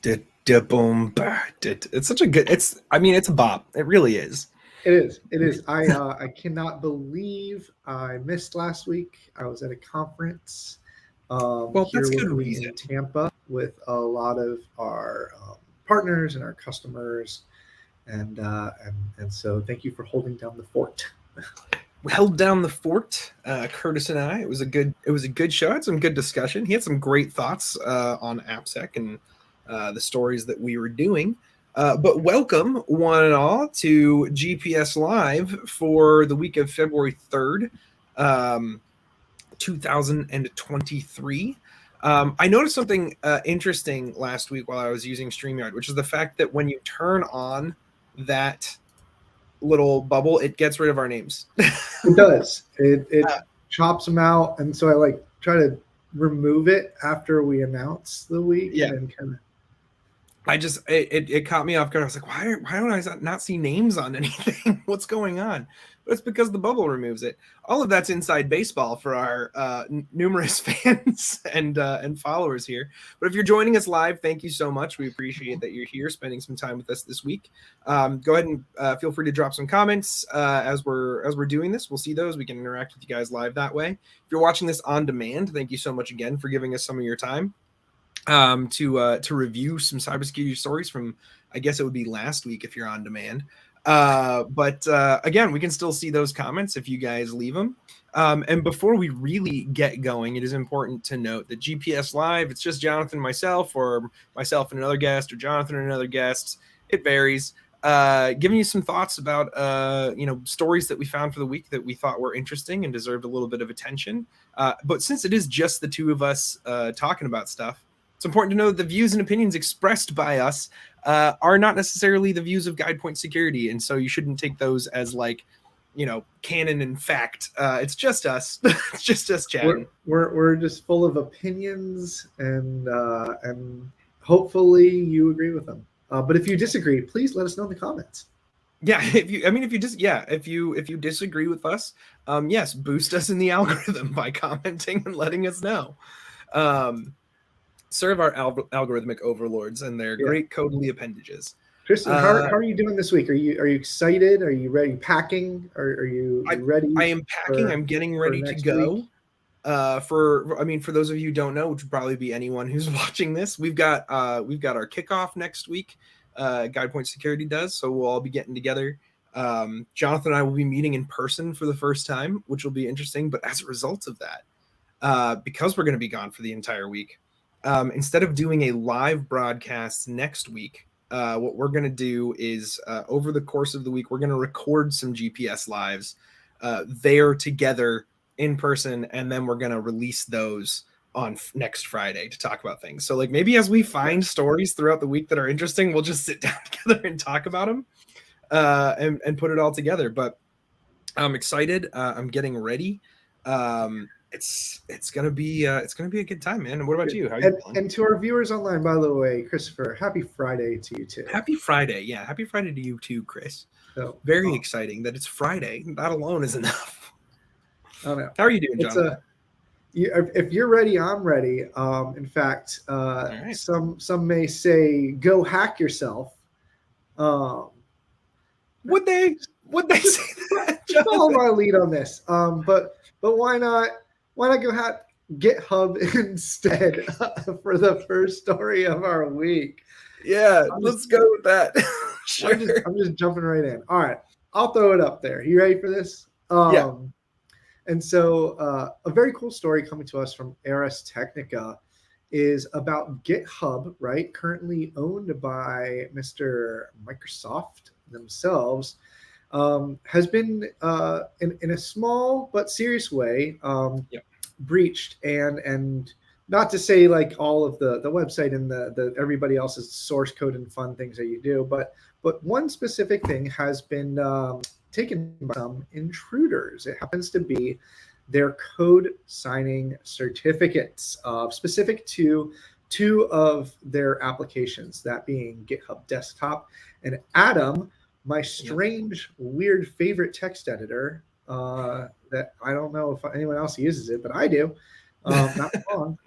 Boom. It's such a good. It's a bop. It really is. It is. It is. I cannot believe I missed last week. I was at a conference Well, here that's good locally reason. in Tampa with a lot of our partners and our customers, and so thank you for holding down the fort. We held down the fort, Curtis and I. It was a good show. Had some good discussion. He had some great thoughts on AppSec and the stories that we were doing. But welcome, one and all, to GPS Live for the week of February 3rd, 2023. I noticed something interesting last week while I was using StreamYard, which is the fact that when you turn on that little bubble, it gets rid of our names. It does. It chops them out, and so I try to remove it after we announce the week, Yeah. and then kind of. It caught me off guard. I was like, why don't I not see names on anything? What's going on? But it's because the bubble removes it. All of that's inside baseball for our numerous fans and followers here. But if you're joining us live, thank you so much. We appreciate that you're here, spending some time with us this week. Go ahead and feel free to drop some comments as we're doing this. We'll see those. We can interact with you guys live that way. If you're watching this on demand, thank you so much again for giving us some of your time to review some cybersecurity stories from, I guess it would be last week if you're on demand. But again, we can still see those comments if you guys leave them. And before we really get going, it is important to note that GPS Live, it's just Jonathan and myself, or myself and another guest, or Jonathan and another guest. It varies. Giving you some thoughts about stories that we found for the week that we thought were interesting and deserved a little bit of attention. But since it is just the two of us talking about stuff, it's important to know that the views and opinions expressed by us are not necessarily the views of GuidePoint Security, and so you shouldn't take those as canon and fact. It's just us. It's just us chatting. We're just full of opinions, and hopefully you agree with them. But if you disagree, please let us know in the comments. Yeah, if you disagree with us, yes, boost us in the algorithm by commenting and letting us know. Serve our algorithmic overlords and their great codely appendages. Tristan, how are you doing this week? Are you excited? Are you ready? Packing? Are you ready? I am packing. I'm getting ready to go. For those of you who don't know, which would probably be anyone who's watching this, we've got our kickoff next week. GuidePoint Security does, so we'll all be getting together. Jonathan and I will be meeting in person for the first time, which will be interesting. But as a result of that, because we're going to be gone for the entire week, instead of doing a live broadcast next week, what we're going to do is over the course of the week, we're going to record some GPS lives there together in person, and then we're going to release those on next Friday to talk about things. So maybe as we find stories throughout the week that are interesting, we'll just sit down together and talk about them and put it all together. But I'm excited. I'm getting ready. It's gonna be a good time, man. And what about you? How are you feeling? And to our viewers online, by the way, Christopher, happy Friday to you too. Happy Friday, yeah. Happy Friday to you too, Chris. So very exciting that it's Friday. That alone is enough. Oh no. How are you doing, Jonathan? If you're ready, I'm ready. In fact, right. Some may say go hack yourself. Would they say that? Follow my lead on this. But why not go hack GitHub instead for the first story of our week? Yeah, let's go with that. Sure. I'm just jumping right in. All right, I'll throw it up there. You ready for this? Yeah. And so a very cool story coming to us from Ars Technica is about GitHub, right? Currently owned by Mr. Microsoft themselves, has been in a small but serious way breached, and not to say all of the website and the everybody else's source code and fun things that you do, but one specific thing has been taken by some intruders. It happens to be their code signing certificates specific to two of their applications, that being GitHub Desktop and Atom, my strange, weird favorite text editor that I don't know if anyone else uses it, but I do. Not long.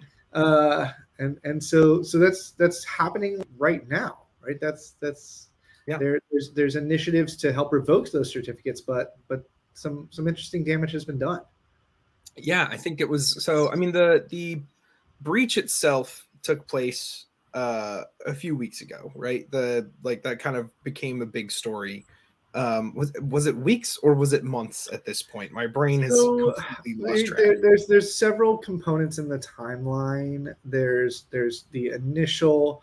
And so that's happening right now, right? That's Yeah. there's initiatives to help revoke those certificates, but some interesting damage has been done. Yeah, I think it was so. I mean, the breach itself took place a few weeks ago, right? The like that kind of became a big story. Was it weeks or was it months at this point? My brain has So completely lost track. there's several components in the timeline. There's the initial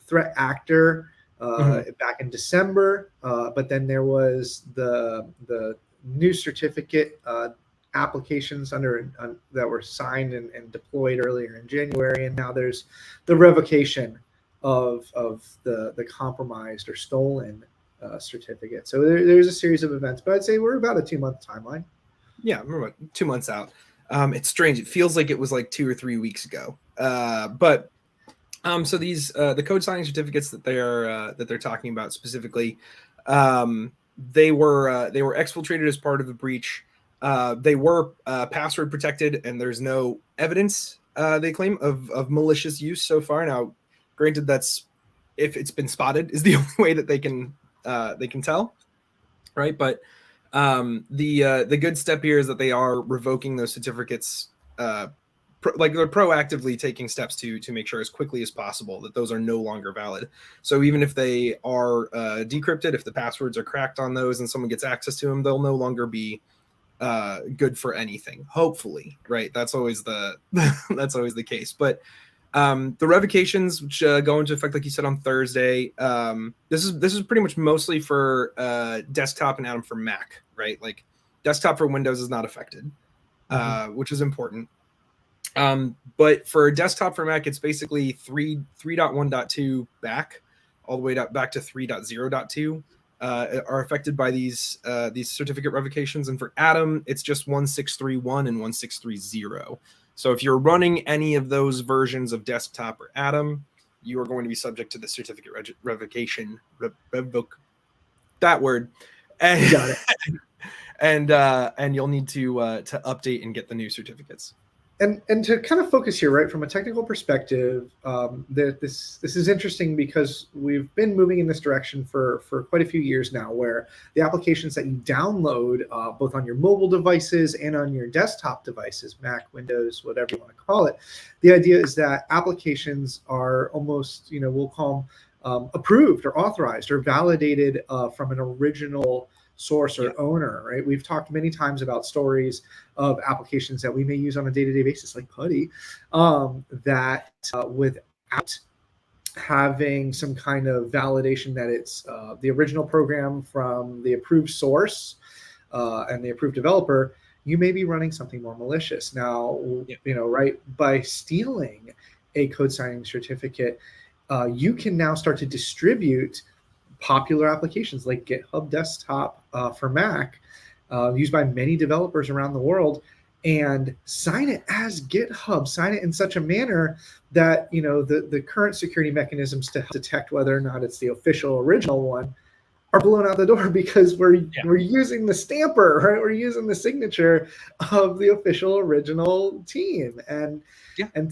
threat actor Mhm. back in December, but then there was the new certificate applications that were signed and deployed earlier in January, and now there's the revocation of the compromised or stolen certificate. So there's a series of events, but I'd say we're about a 2-month timeline. Yeah, we're about 2 months out. It's strange. It feels like it was like 2 or 3 weeks ago. But so these the code signing certificates that they're talking about specifically, they were exfiltrated as part of the breach. They were password protected, and there's no evidence they claim of malicious use so far. Now, granted, that's if it's been spotted is the only way that they can tell, right? But the good step here is that they are revoking those certificates. Like they're proactively taking steps to make sure as quickly as possible that those are no longer valid. So even if they are decrypted, if the passwords are cracked on those and someone gets access to them, they'll no longer be good for anything. Hopefully, right? That's always the that's always the case. But the revocations, which go into effect, like you said, on Thursday. This is pretty much mostly for desktop and Atom for Mac, right? Like desktop for Windows is not affected, which is important. But for desktop for Mac, it's basically 3.1.2 back, all the way back to 3.0.2 are affected by these certificate revocations. And for Atom, it's just 1631 and 1630. So if you're running any of those versions of desktop or Atom, you are going to be subject to the certificate revocation. Revoke that word. And, Got it. and you'll need to update and get the new certificates. And to kind of focus here, right, from a technical perspective, this is interesting because we've been moving in this direction for quite a few years now, where the applications that you download both on your mobile devices and on your desktop devices, Mac, Windows, whatever you want to call it, the idea is that applications are almost, we'll call them approved or authorized or validated from an original source or owner, right? We've talked many times about stories of applications that we may use on a day-to-day basis, like Putty, that without having some kind of validation that it's the original program from the approved source and the approved developer, you may be running something more malicious. Now, right, by stealing a code signing certificate, you can now start to distribute popular applications like GitHub Desktop for Mac, used by many developers around the world, and sign it as GitHub, sign it in such a manner that the current security mechanisms to detect whether or not it's the official original one are blown out the door because we're using the stamper, right? We're using the signature of the official original team, and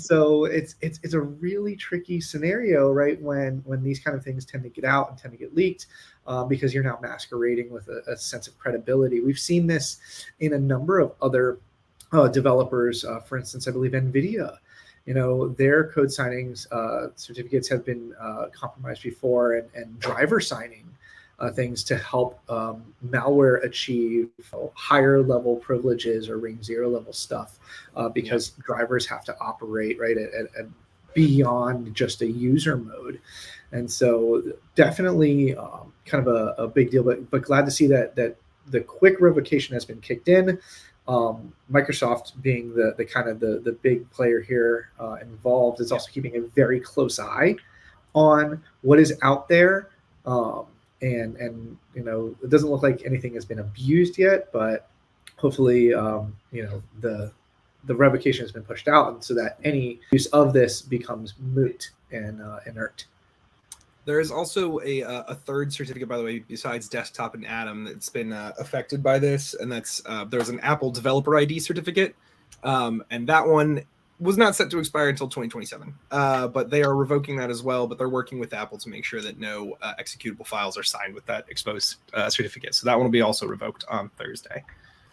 so it's a really tricky scenario, right? When these kind of things tend to get out and tend to get leaked, because you're now masquerading with a sense of credibility. We've seen this in a number of other developers. For instance, I believe NVIDIA. Their code signings certificates have been compromised before, and driver signing things to help malware achieve higher level privileges or ring zero level stuff, because drivers have to operate right at beyond just a user mode. And so definitely kind of a big deal, but glad to see that the quick revocation has been kicked in. Microsoft being the kind of the big player here involved is also keeping a very close eye on what is out there. And it doesn't look like anything has been abused yet, but hopefully the revocation has been pushed out, and so that any use of this becomes moot and inert. There is also a third certificate, by the way, besides desktop and Atom, that's been affected by this, and that's there's an Apple Developer ID certificate, and that one was not set to expire until 2027, but they are revoking that as well. But they're working with Apple to make sure that no executable files are signed with that exposed certificate. So that one will be also revoked on Thursday.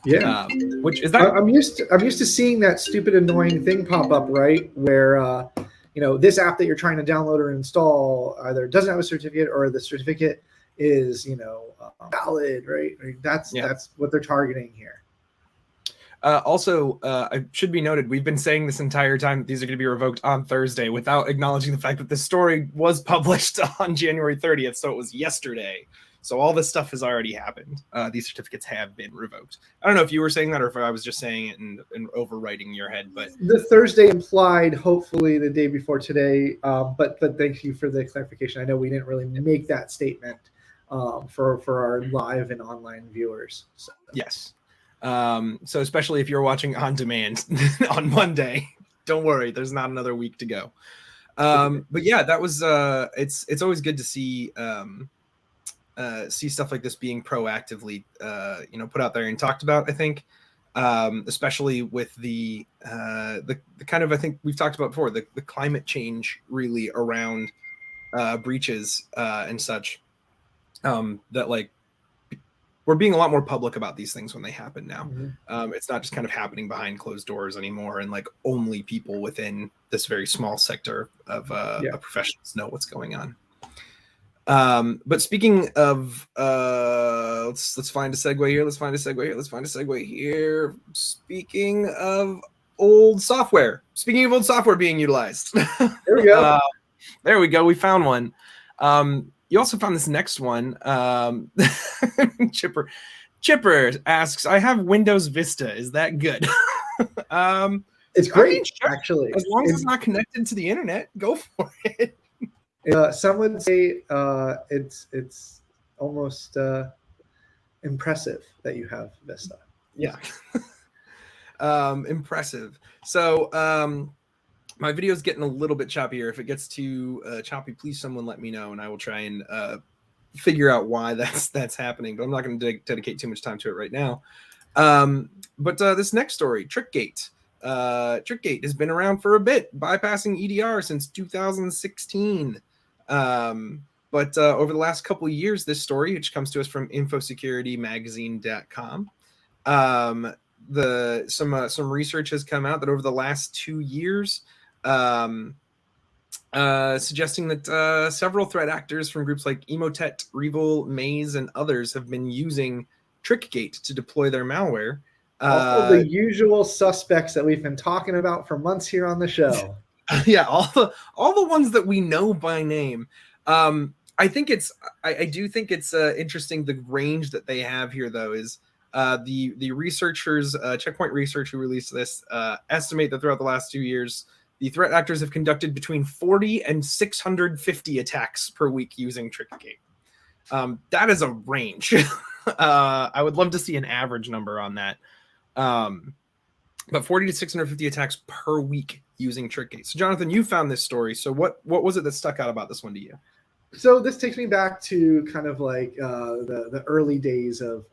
Yeah, which is that I'm used to seeing that stupid annoying thing pop up, right, where this app that you're trying to download or install either doesn't have a certificate or the certificate is valid, right? That's what they're targeting here. Also, it should be noted, we've been saying this entire time that these are going to be revoked on Thursday without acknowledging the fact that this story was published on January 30th, so it was yesterday. So all this stuff has already happened. These certificates have been revoked. I don't know if you were saying that or if I was just saying it and overwriting your head, but the Thursday implied hopefully the day before today. But thank you for the clarification. I know we didn't really make that statement for our live and online viewers. So. Yes. So especially if you're watching on demand on Monday, don't worry, there's not another week to go. But yeah, that was it's always good to see stuff like this being proactively put out there and talked about. I think especially with the kind of, I think we've talked about before, the climate change really around breaches and such, that like we're being a lot more public about these things when they happen now. Mm-hmm. It's not just kind of happening behind closed doors anymore, and like only people within this very small sector of professionals know what's going on. But speaking of, let's find a segue here. Let's find a segue here. Speaking of old software. Speaking of old software being utilized. There we go. There we go. We found one. You also found this next one. Chipper asks, I have Windows Vista. Is that good? It's great, actually. As long as it's not connected to the internet, go for it. Some would say it's almost impressive that you have Vista. Yeah. Impressive. So my video is getting a little bit choppier. If it gets too choppy, please someone let me know, and I will try and figure out why that's happening. But I'm not going to dedicate too much time to it right now. But this next story, TrickGate. TrickGate has been around for a bit, bypassing EDR since 2016. But over the last couple of years, this story, which comes to us from infosecurity-magazine.com, some research has come out that over the last 2 years, suggesting that several threat actors from groups like Emotet, Revil, Maze, and others have been using TrickGate to deploy their malware. All the usual suspects that we've been talking about for months here on the show. Yeah, all the ones that we know by name. I do think it's interesting. The range that they have here, though, is the researchers, Checkpoint Research, who released this, estimate that throughout the last 2 years, the threat actors have conducted between 40 and 650 attacks per week using TrickGate. That is a range. I would love to see an average number on that. But 40 to 650 attacks per week using TrickGate. So, Jonathan, you found this story. So what was it that stuck out about this one to you? So this takes me back to kind of like the early days of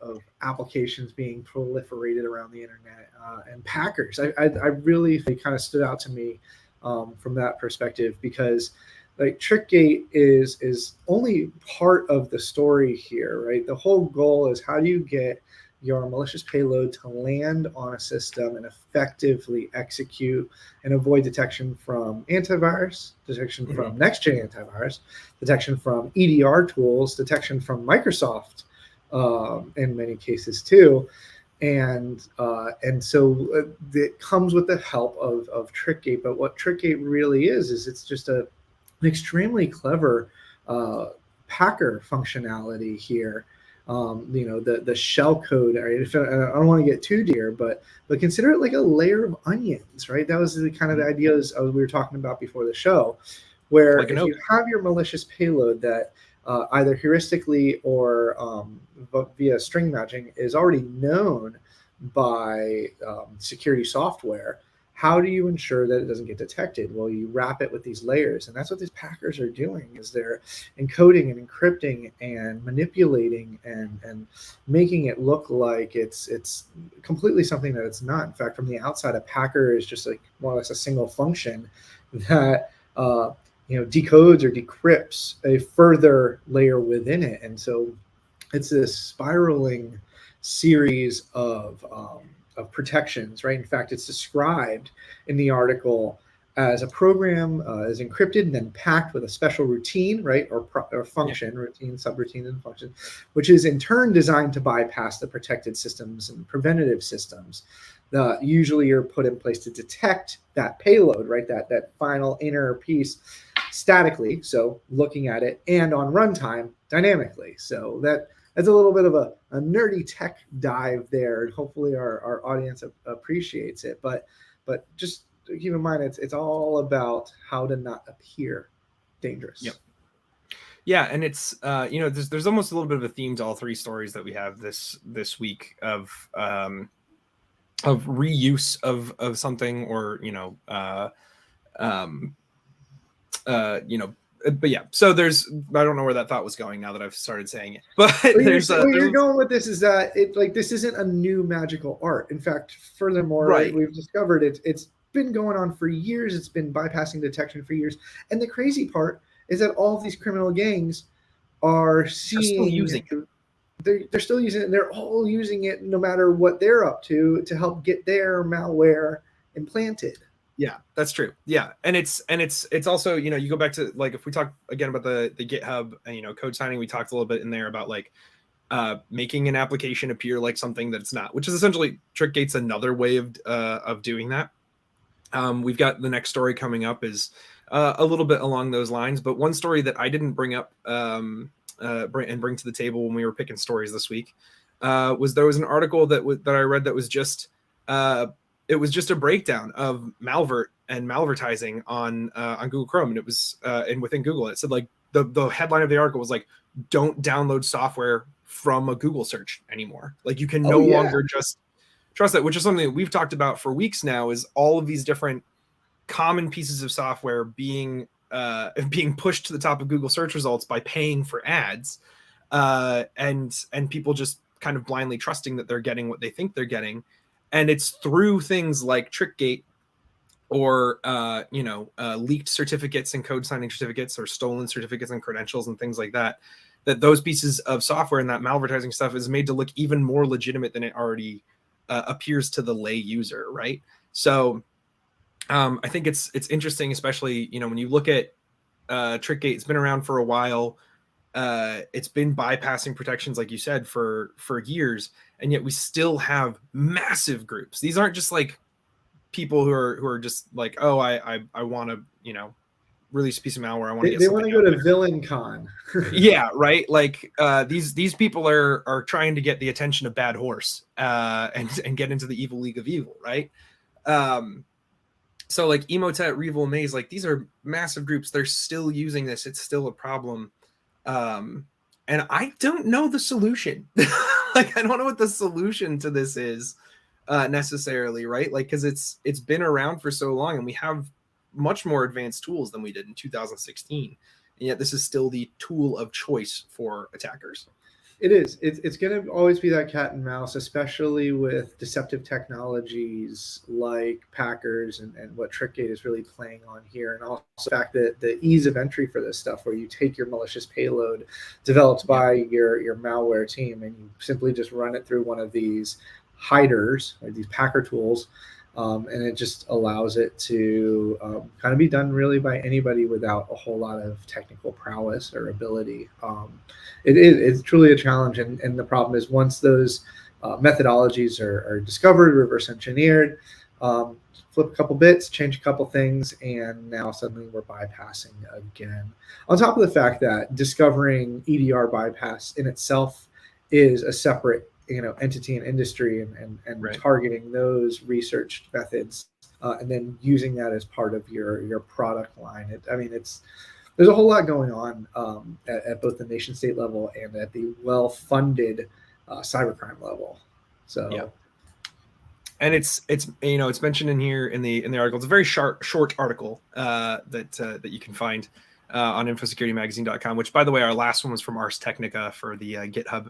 applications being proliferated around the internet, and hackers. I really, they kind of stood out to me from that perspective, because like TrickGate is only part of the story here, right? The whole goal is, how do you get your malicious payload to land on a system and effectively execute and avoid detection from antivirus, detection from next-gen antivirus, detection from EDR tools, detection from Microsoft in many cases too. And so it comes with the help of TrickGate. But what TrickGate really is it's just an extremely clever hacker functionality here. The shell code. Right? I don't want to get too dear, but consider it like a layer of onions, right? That was the kind of the ideas we were talking about before the show, where like if you have your malicious payload that either heuristically or via string matching is already known by security software, how do you ensure that it doesn't get detected? Well, you wrap it with these layers, and that's what these packers are doing, is they're encoding and encrypting and manipulating and making it look like it's completely something that it's not. In fact, from the outside, a packer is just like more or less a single function that decodes or decrypts a further layer within it. And so it's this spiraling series of protections, right? In fact, it's described in the article as a program is encrypted and then packed with a special routine, right, or function, routine, subroutine, and function, which is in turn designed to bypass the protected systems and preventative systems that usually are put in place to detect that payload, right, that final inner piece statically, so looking at it, and on runtime dynamically. So that's a little bit of a nerdy tech dive there, and hopefully our audience appreciates it. But just keep in mind, it's all about how to not appear dangerous. Yep. Yeah, and it's there's almost a little bit of a theme to all three stories that we have this week of reuse of something, or but yeah, so there's, I don't know where that thought was going now that I've started saying it, but where you're going with this is that this isn't a new magical art. In fact, furthermore, right, we've discovered it's been going on for years. It's been bypassing detection for years. And the crazy part is that all of these criminal gangs are still using it. They're still using it, and they're all using it no matter what they're up to help get their malware implanted. Yeah, that's true. Yeah. And it's also, you go back to, like, if we talk again about the GitHub and, code signing, we talked a little bit in there about like making an application appear like something that it's not, which is essentially TrickGate's another way of doing that. We've got the next story coming up is a little bit along those lines, but one story that I didn't bring up bring to the table when we were picking stories this week was there was an article that I read that was just it was just a breakdown of malvert and malvertising on Google Chrome, and it was and within Google, it said like the headline of the article was like, "Don't download software from a Google search anymore." Like, you can no longer just trust that, which is something that we've talked about for weeks now. Is all of these different common pieces of software being pushed to the top of Google search results by paying for ads, and people just kind of blindly trusting that they're getting what they think they're getting. And it's through things like TrickGate or leaked certificates and code signing certificates, or stolen certificates and credentials and things like that, that those pieces of software and that malvertising stuff is made to look even more legitimate than it already appears to the lay user, right? So I think it's interesting, especially when you look at TrickGate. It's been around for a while. It's been bypassing protections, like you said, for years, and yet we still have massive groups. These aren't just like people who are just like, oh, I want to release a piece of malware. I want to get. They want to go to VillainCon. Yeah, right. Like these people are trying to get the attention of Bad Horse and get into the evil league of evil, right? So like Emotet, Revil, Maze, like these are massive groups. They're still using this. It's still a problem. And I don't know the solution. Like, I don't know what the solution to this is necessarily, right? Like, because it's been around for so long, and we have much more advanced tools than we did in 2016, and yet this is still the tool of choice for attackers. It is. It's going to always be that cat and mouse, especially with deceptive technologies like Packers and what TrickGate is really playing on here. And also the fact that the ease of entry for this stuff, where you take your malicious payload developed by your malware team and you simply just run it through one of these hiders, or these Packer tools, and it just allows it to kind of be done really by anybody without a whole lot of technical prowess or ability. It's truly a challenge, and the problem is, once those methodologies are discovered, reverse engineered, flip a couple bits, change a couple things, and now suddenly we're bypassing again. On top of the fact that discovering EDR bypass in itself is a separate entity and industry, and right, targeting those research methods and then using that as part of your product line. There's a whole lot going on at both the nation state level and at the well-funded cybercrime level. So And it's it's mentioned in here in the article. It's a very short article that you can find on infosecurity-magazine.com, which, by the way, our last one was from Ars Technica for the GitHub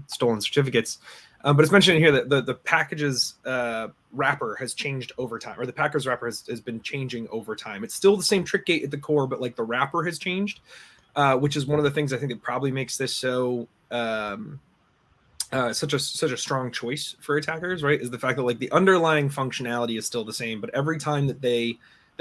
stolen certificates. But it's mentioned in here that the package's wrapper has changed over time, or the Packers wrapper has been changing over time. It's still the same TrickGate at the core, but like the wrapper has changed, which is one of the things I think that probably makes this so such a strong choice for attackers, right? Is the fact that like the underlying functionality is still the same, but every time that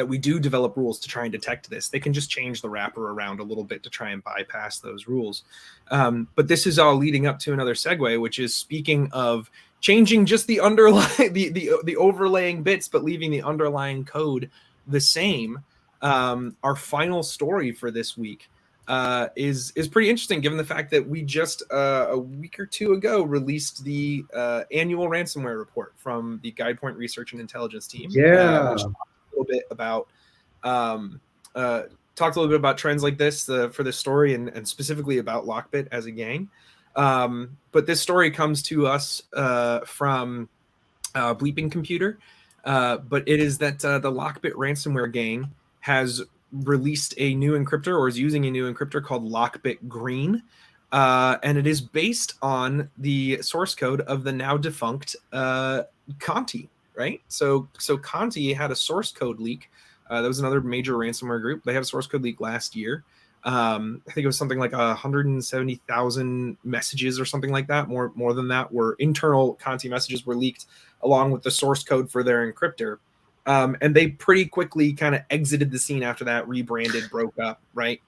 we do develop rules to try and detect this, they can just change the wrapper around a little bit to try and bypass those rules. But this is all leading up to another segue, which is, speaking of changing just the underlying the overlaying bits, but leaving the underlying code the same. Our final story for this week is pretty interesting, given the fact that we just a week or two ago released the annual ransomware report from the GuidePoint Research and Intelligence team. Yeah. Which talked a little bit about trends like this for this story, and specifically about Lockbit as a gang. But this story comes to us from Bleeping Computer. But it is that the Lockbit ransomware gang has released a new encryptor, or is using a new encryptor called Lockbit Green. And it is based on the source code of the now defunct Conti, right? So Conti had a source code leak. That was another major ransomware group. They had a source code leak last year. I think it was something like 170,000 messages or something like that. More than that were internal Conti messages were leaked along with the source code for their encryptor. And they pretty quickly kind of exited the scene after that, rebranded, broke up, right?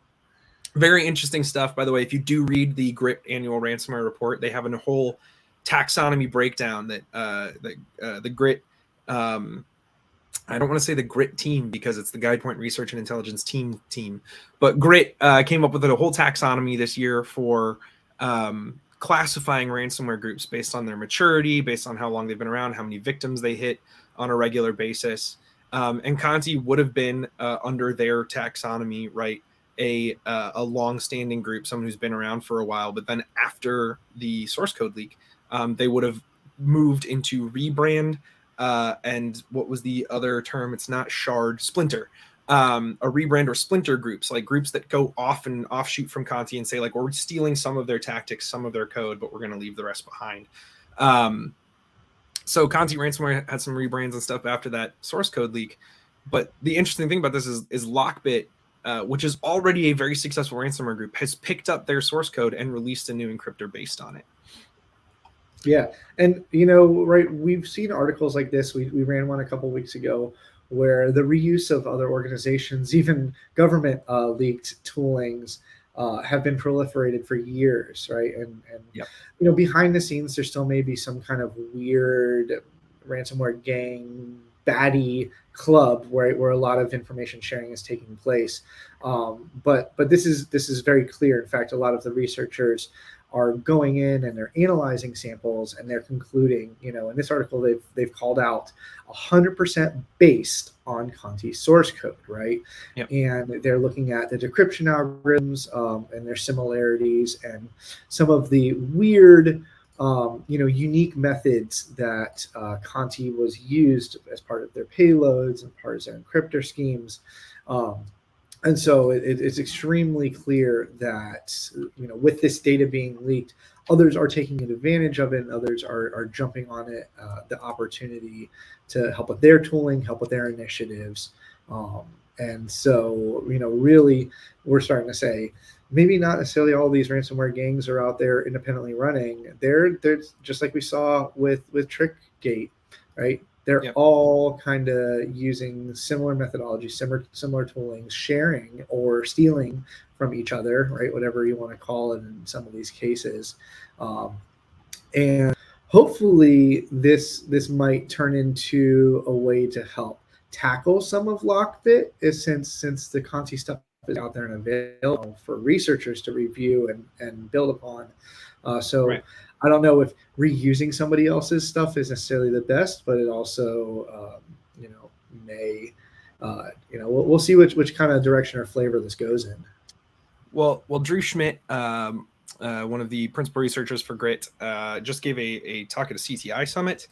Very interesting stuff, by the way. If you do read the Grit annual ransomware report, they have a whole taxonomy breakdown that the Grit, I don't want to say the Grit team because it's the GuidePoint Research and Intelligence team, but Grit came up with a whole taxonomy this year for classifying ransomware groups based on their maturity, based on how long they've been around, how many victims they hit on a regular basis. And Conti would have been under their taxonomy, right? A long-standing group, someone who's been around for a while. But then after the source code leak, they would have moved into rebrand. And what was the other term? It's not shard, splinter. A rebrand or splinter groups, like groups that go off and offshoot from Conti and say, like, we're stealing some of their tactics, some of their code, but we're going to leave the rest behind. So Conti ransomware had some rebrands and stuff after that source code leak. But the interesting thing about this is Lockbit, which is already a very successful ransomware group, has picked up their source code and released a new encryptor based on it. Yeah. And, right, we've seen articles like this. We ran one a couple weeks ago where the reuse of other organizations, even government leaked toolings, have been proliferated for years, right? And yep. Behind the scenes, there still may be some kind of weird ransomware gang baddie club where a lot of information sharing is taking place. But this is very clear. In fact, a lot of the researchers are going in and they're analyzing samples and they're concluding, in this article, they've called out 100% based on Conti source code, right? Yep. And they're looking at the decryption algorithms and their similarities and some of the weird, unique methods that Conti was used as part of their payloads and part of their encryptor schemes. And so it's extremely clear that, with this data being leaked, others are taking advantage of it and others are jumping on it, the opportunity to help with their tooling, help with their initiatives. And so, really, we're starting to say, maybe not necessarily all these ransomware gangs are out there independently running. They're just like we saw with TrickGate, right? They're yep. all kind of using similar methodology, similar tooling, sharing or stealing from each other, right? Whatever you want to call it in some of these cases. And hopefully this might turn into a way to help tackle some of Lockbit, since the Conti stuff is out there and available for researchers to review and build upon. Right. I don't know if reusing somebody else's stuff is necessarily the best, but it also, may, we'll see which kind of direction or flavor this goes in. Well, Drew Schmidt, one of the principal researchers for Grit, just gave a talk at a CTI summit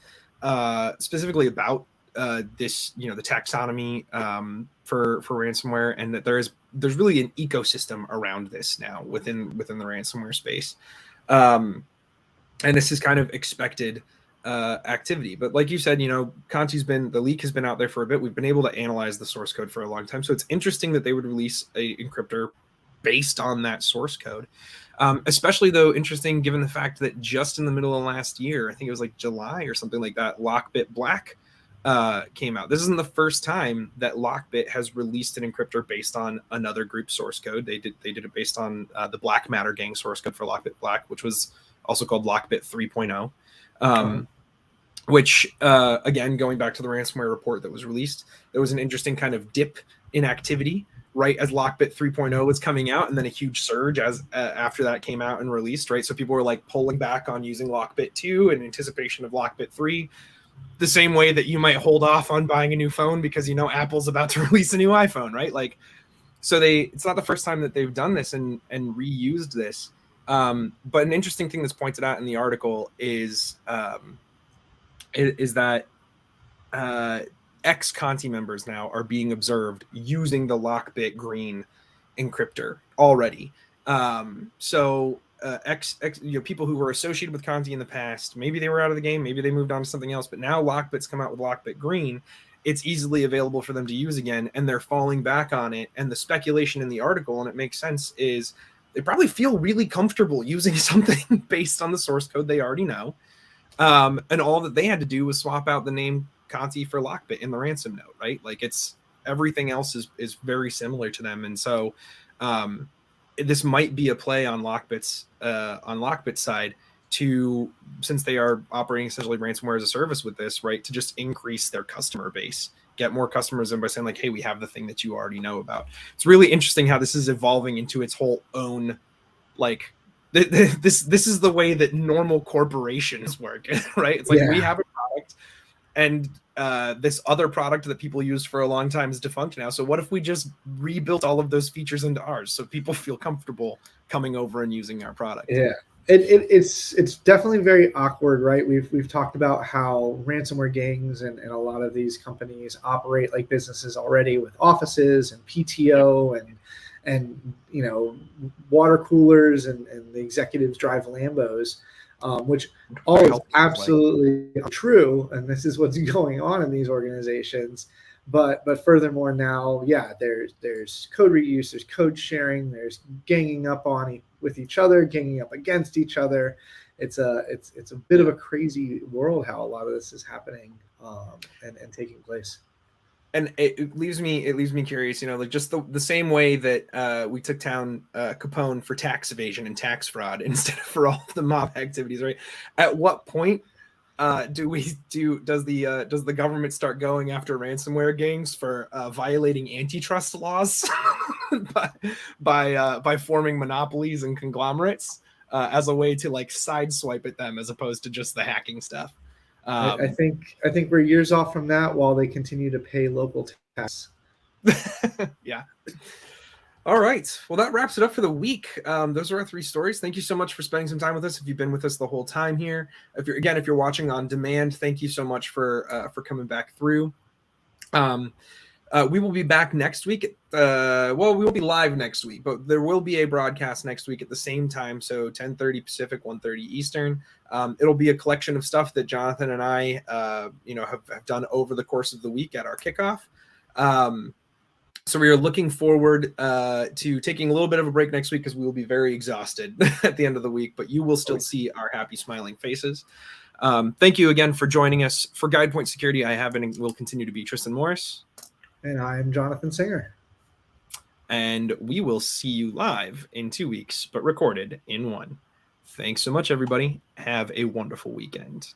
specifically about this, the taxonomy for ransomware, and that there's really an ecosystem around this now within the ransomware space, and this is kind of expected activity. But like you said, the leak has been out there for a bit. We've been able to analyze the source code for a long time, so it's interesting that they would release a encryptor based on that source code. Especially though interesting given the fact that just in the middle of last year, I think it was like July or something like that, Lockbit Black came out. This isn't the first time that Lockbit has released an encryptor based on another group source code. They did it based on the Black Matter gang source code for Lockbit Black, which was also called Lockbit 3.0. Which again, going back to the ransomware report that was released, there was an interesting kind of dip in activity right as Lockbit 3.0 was coming out, and then a huge surge as after that came out and released, right? So people were like pulling back on using Lockbit 2 in anticipation of Lockbit 3, the same way that you might hold off on buying a new phone because Apple's about to release a new iPhone, right? Like, so it's not the first time that they've done this and reused this. But an interesting thing that's pointed out in the article is that ex-Conti members now are being observed using the Lockbit Green encryptor already. So people who were associated with Conti in the past, maybe they were out of the game, maybe they moved on to something else, but now Lockbit's come out with Lockbit Green. It's easily available for them to use again, and they're falling back on it. And the speculation in the article, and it makes sense, is they probably feel really comfortable using something based on the source code they already know. And all that they had to do was swap out the name Conti for Lockbit in the ransom note, right? Like, it's everything else is very similar to them. And so this might be a play on Lockbit's side to, since they are operating essentially ransomware as a service with this, right, to just increase their customer base, get more customers in by saying like, hey, we have the thing that you already know about. It's really interesting how this is evolving into its whole own, like, this is the way that normal corporations work, right? It's like, we have a product, and this other product that people used for a long time is defunct now. So what if we just rebuilt all of those features into ours so people feel comfortable coming over and using our product? Yeah. It's definitely very awkward, right? We've talked about how ransomware gangs and a lot of these companies operate like businesses already, with offices and PTO and water coolers, and the executives drive Lambos, which all is absolutely true, and this is what's going on in these organizations. But furthermore, now, there's code reuse, there's code sharing, there's ganging up with each other, ganging up against each other. It's a bit of a crazy world how a lot of this is happening and taking place. And it leaves me curious, like just the same way that we took down Capone for tax evasion and tax fraud instead of for all of the mob activities, right? At what point does the government start going after ransomware gangs for violating antitrust laws by forming monopolies and conglomerates as a way to like sideswipe at them, as opposed to just the hacking stuff? I think we're years off from that while they continue to pay local tax. Yeah. All right. Well, that wraps it up for the week. Those are our 3 stories. Thank you so much for spending some time with us. If you've been with us the whole time here, if you're watching on demand, thank you so much for coming back through. We will be back next week. We won't be live next week, but there will be a broadcast next week at the same time. So 10:30 Pacific, 1:30 Eastern. It'll be a collection of stuff that Jonathan and I, have done over the course of the week at our kickoff. So we are looking forward to taking a little bit of a break next week, because we will be very exhausted at the end of the week, but you will still see our happy, smiling faces. Thank you again for joining us. For GuidePoint Security, I have been and will continue to be Tristan Morris. And I'm Jonathan Singer. And we will see you live in 2 weeks, but recorded in 1. Thanks so much, everybody. Have a wonderful weekend.